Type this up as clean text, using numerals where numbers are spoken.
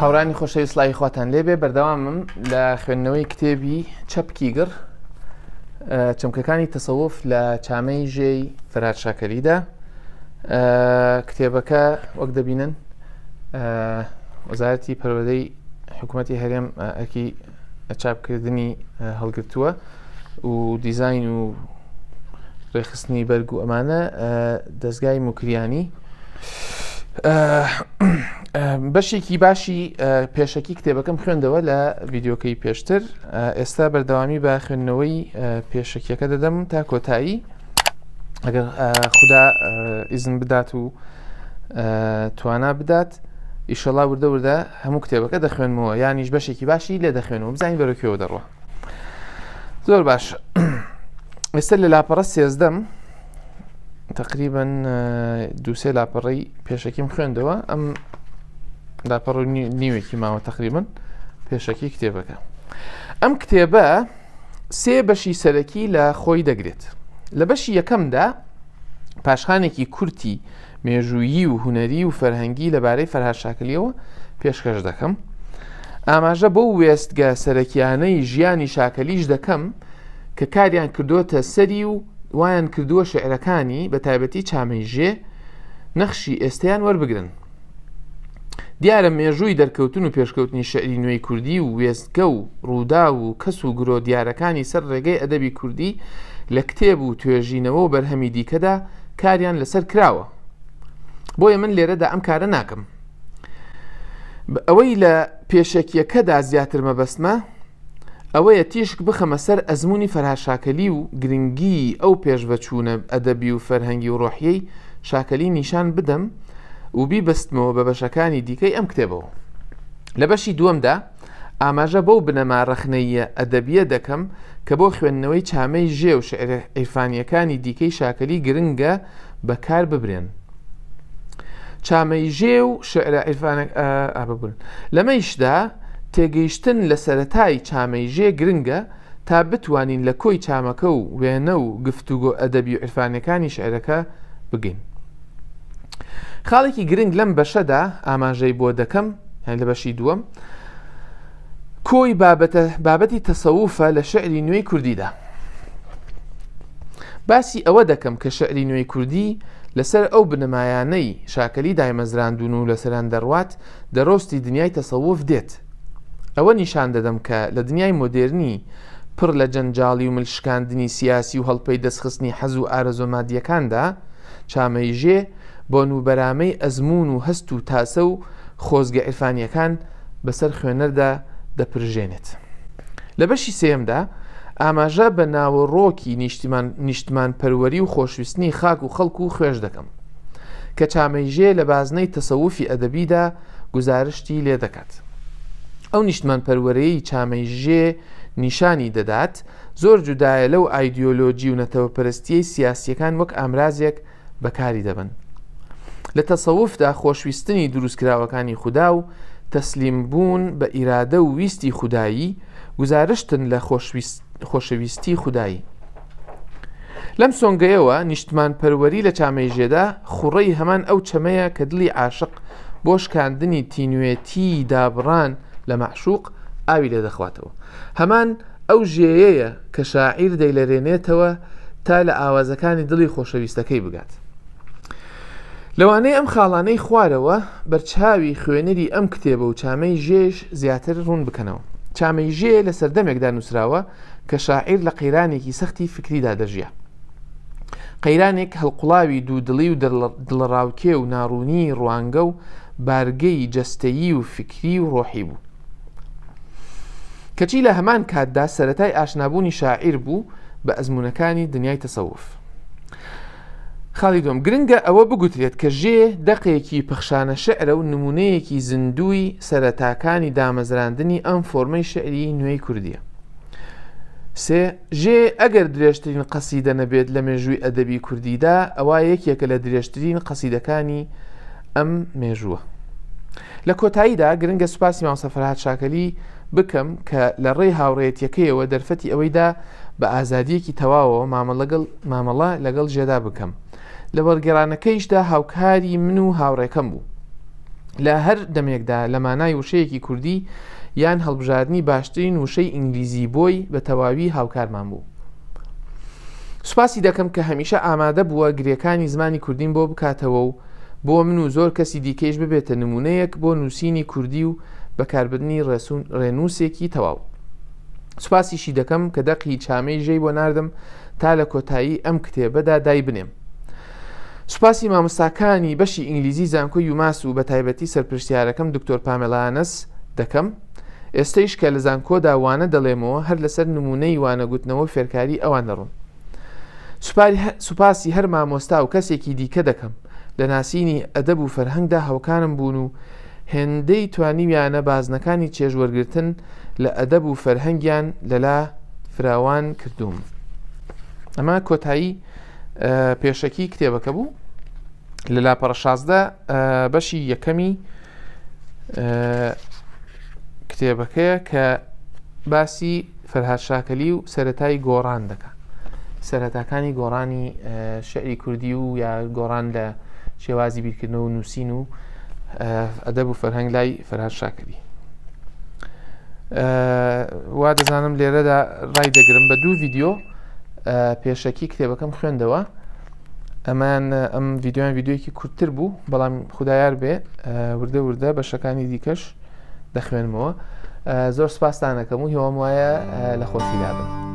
هاورانی خۆشەویست سڵاوی خواتان لێبێ بەردەوامم لە خوێندنەوەی کتێبی چەپکیگر چەمکەکانی تەسەووف لە چامەی ژێی فەرهاد شاکەریدا. کتێبەکە وەک دەبینن وەزارەتی پەروەردەی حکوومەتی هەرێم ئەرکی چاپکردنی هەڵگرتووە و دیزاین و ڕێخستنی بەرگ و ئەمانە دەستگای موکریانی. بەشێکی باشی پێشەکی کتێبەکەم خوێندەوە لە ڤیدیۆکەی پێشتر. ئێستا بەردەوامی بە خوێندنەوەی پێشەکیەکە دەدەم تا کۆتایی ئەگەر خوددا ئیزن بدات و توانا بدات ئیشەڵا وردە وردە هەموو کتێبەکە دەخوێنمەوە، یانیش بەشێکی باشی لێ دەخوێنەوە بزانین بەرەکوێوە دەڕوە. زۆر باش. ئێستا لە لاپەڕە سێزدەم تقریباً دووسێ لاپەڕەی پێشەکیم خوێندەوە، ئەم لاپەڕ نیوێکی ماوە تقریباً پێشەکی کتێبەکە. ئەم کتێبە سێ بەشی سەرەکی لە خۆی دەگرێت. لە بەشی یەکەمدا پاشخانێکی کورتی مێژوویی و هونەری و فەرهەنگی لەبارەی فەرهاد شاکەریەوە پێشکەش دەکەم. ئاماژە بۆ وێستگە سەرەکیانەی ژیانی شاکەریش دەکەم کە کاریان کردوتە سەری و وایان کردووە شعرەکانی بە تایبەتی چامەی ژێ نەخشی ئێستەیان وەربگرن. دیارە مێژووی دەرکەوتن و پێشکەوتنی شعری نوێی کوردی و وێستگە و ڕوودا و کەس و گرۆ دیارەکانی سەر ڕێگەی ئەدەبی کوردی لە کتێب و توێژینەوە و بەرهەمی دیکەدا کاریان لەسەر کراوە. بۆیە من لێرەدا ئەم کارە ناکەم. ئەوەی لە پێشەکیەکەدا زیاتر مەبەستمە ئەوەیە تیشک بخەمە سەر ئەزمموی فەرهاد شاکەری و گرنگی ئەو پێشڤەچوونە ئەدەبی و فەرهەنگی و ڕۆحیەی شاکەری نیشان بدەم و بیبەستمەوە بە بەشەکانی دیکەی ئەم کتێبەوە. لە بەشی دووەمدا ئاماژە بەو بنەما ڕەخنەیە ئەدەبیە دەکەم کە بۆ خوێندنەوەی چامەی ژێ و شعر عیرفانیەکانی دیکەی شاکەری گرنگە بەکار ببرێن. چامەی ژێ و شعر عیرفانەکان لەمەیشدا تێگەیشتن لە سەرەتای چامەی ژێ گرنگە تا بتوانین لە کۆی چامەکە و وێنە و گفتوگۆ ئەدەبی و عیرفانەکانی شعرەکە بگەین. خاڵێکی گرنگ لەم بەشەدا ئاماژەی بۆ دەکەم لە بەشی دووەم کۆی بابەتی تەسەووفە لە شعری نوێی کوردیدا. باسی ئەوە دەکەم کە شعری نوێی کوردی لەسەر ئەو بنەمایانەی شاکەری دایمەزراندون و لەسەران دەڕوات دەڕۆستی دنیای تەسەووف دێت. ئەوە نیشان دەدەم کە لە دنیای مۆدێرنی پڕ لە جەنجاڵی و ملشکاندنی سیاسی و هەڵپەی دەستخستنی حەز و ئارەزۆ مادیەکاندا چامەی ژێ بۆ نوبەرامەی ئەزمون و هەست و تاسە و خۆزگە عیرفانیەکان بەسەر خوێنەردا دەپرژێنێت. لە بەشی سێمدا ئاماژە بە ناوەڕۆکی نیشتمان پەروەری و خۆشویستنی خاک و خەڵک و خوێش دەکەم کە چامەی ژێ لە بازنەی تەسەووفی ئەدەبیدا گزارشتی لێ دەکات. ئەو نیشتمان پەروەرەیەی چامەی ژێ نیشانی دەدات زۆر جودایە لەو ئایدیۆلۆجی و نەتەوەپەرستیەی سیاسیەکان وەک ئامرازێک بەکاری دەبن. لە تەسەووفدا خۆشویستنی دروستکراوەکانی خودا و تەسلیم بوون بە ئیرادە و ویستی خودایی گزارشتن لە خۆشەویستی خودایی. لەم سۆنگەیەوە نیشتمان پەروەری لە چامەی ژێدا خوڕەی هەمان ئەو چەمەیە کە دڵی عاشق بۆ شکاندنی تینوێتی دابڕان لە مەعشوق ئاوی لێ دەخواتەوە. هەمان ئەو ژێیەیە کە شاعیر دەیلەرێنێتەوە تا لە ئاوازەکانی دڵی خۆشەویستەکەی بگات. لەوانەیە ئەم خاڵانەی خوارەوە بەرچاوی خوێنەری ئەم کتێبە و چامەی ژێش زیاتر ڕوون بکەنەوە. چامەی ژێ لە سەردەمێکدا نووسراوە کە شاعیر لە قەیرانێکی سەختی فکریدا دەژیا. قەیرانێک هەڵقوڵاوی دوودڵی و دڵڕاوکێ و ناڕوونی ڕوانگە و بارگەی جەستەیی و فکری و ڕۆحی بوو. کەچی لە هەمان کاتدا سەرەتای ئاشنابوونی شاعیر بوو بە ئەزمونەکانی دنیای تەسەووف. خاڵی دوم گرنگە ئەوە بگوترێت کە ژێ دەقێکی پەخشانە شعرە و نمونەیەکی زیندووی سەرەتاکانی دامەزراندنی ئەم فۆرمەی شعری نوێی کوردیە. سێ ژێ ئەگەر درێژترین قەسیدە نەبێت لە مێژووی ئەدەبی کوردیدا ئەوە یەکێکە لە درێژترین قەسیدەکانی ئەم مێژووە. لە کۆتاییدا گرنگە سوپاسی مامۆستا فەرهاد شاکەری بکەم کە لە ڕێی هاوڕێیەتیەکەیەوە دەرفەتی ئەوەیدا بە ئازادیەکی تەواوەوە مامەڵە لەگەڵ ژێدا بکەم. لە وەرگێڕانەکەیشدا هاوکاری من و هاوڕێکەم بوو. لە هەر دەمێکدا لە مانای وشەیەکی کوردی یان هەڵبژاردننی باشترین وشەی ئینگلیزی بۆی بە تەواوی هاوکارمان بوو. سوپاسی دەکەم کە هەمیشە ئامادە بووە گرێکانی زمانی کوردین بۆ بکاتەوە و بۆ من و زۆر کەسی دیکەش ببێتە نمونەیەک بۆ نووسینی کوردی و بەکاربردننی ڕێنووسێکی تەواو. سوپاسیشی دەکەم کە دەقی چامەی ژەی بۆ ناردم تا لە کۆتایی ئەم کتێبەدا دای بنێم. سوپاسی مامۆستاکانی بەشی ئینگلیزی زانکۆی یوماس و بە تایبەتی سەرپرسیارەکەم دکتۆر پامێلانەس دەکەم. ئێستەیش کە لە زانکۆدا وانە دەڵێمەوە هەر لەسەر نمونەی وانەگوتنەوە فێرکاری ئەوان دەڕۆن. سوپاسی هەر مامۆستا و کەسێکی دیکە دەکەم لە ناسینی ئەدەب و فەرهەنگدا هەوکارم بوون و هێندەی توانیویانە بازنەکانی چێژوەرگرتن لە ئەدەب و فەرهەنگیان لەلا فراوان کردوم. ئەمە کۆتایی پێشەکی کتێبەکە بوو لە لاپەڕە 16 بەشی یەکەمی کتێبەکەیە کە باسی فەرهاد شاکەلی و سەرەتای گۆڕان دەکات، سەرەتاکانی گۆڕانی شعری کوردی و یا گۆڕان لە شێوازی بیرکردنەوە و نووسین و ئەدەب و فەرهەنگ لای فەرهاد شاکەلی. وا دەزانم لێرەدا ڕای دەگرم بە دوو ڤیدیۆ پێشەکی کتێبەکەم خوێندەوە. ئەمان ئەم ڤیددیویان ڤیددیۆیەکی کورتتر بوو، بەڵام خوددایار بێ وردە وردە بەشەکانی دیکەش دەخوێنمەوە. زۆر سپاسدانەکەم و هیوام وایە لە خۆشی دابن.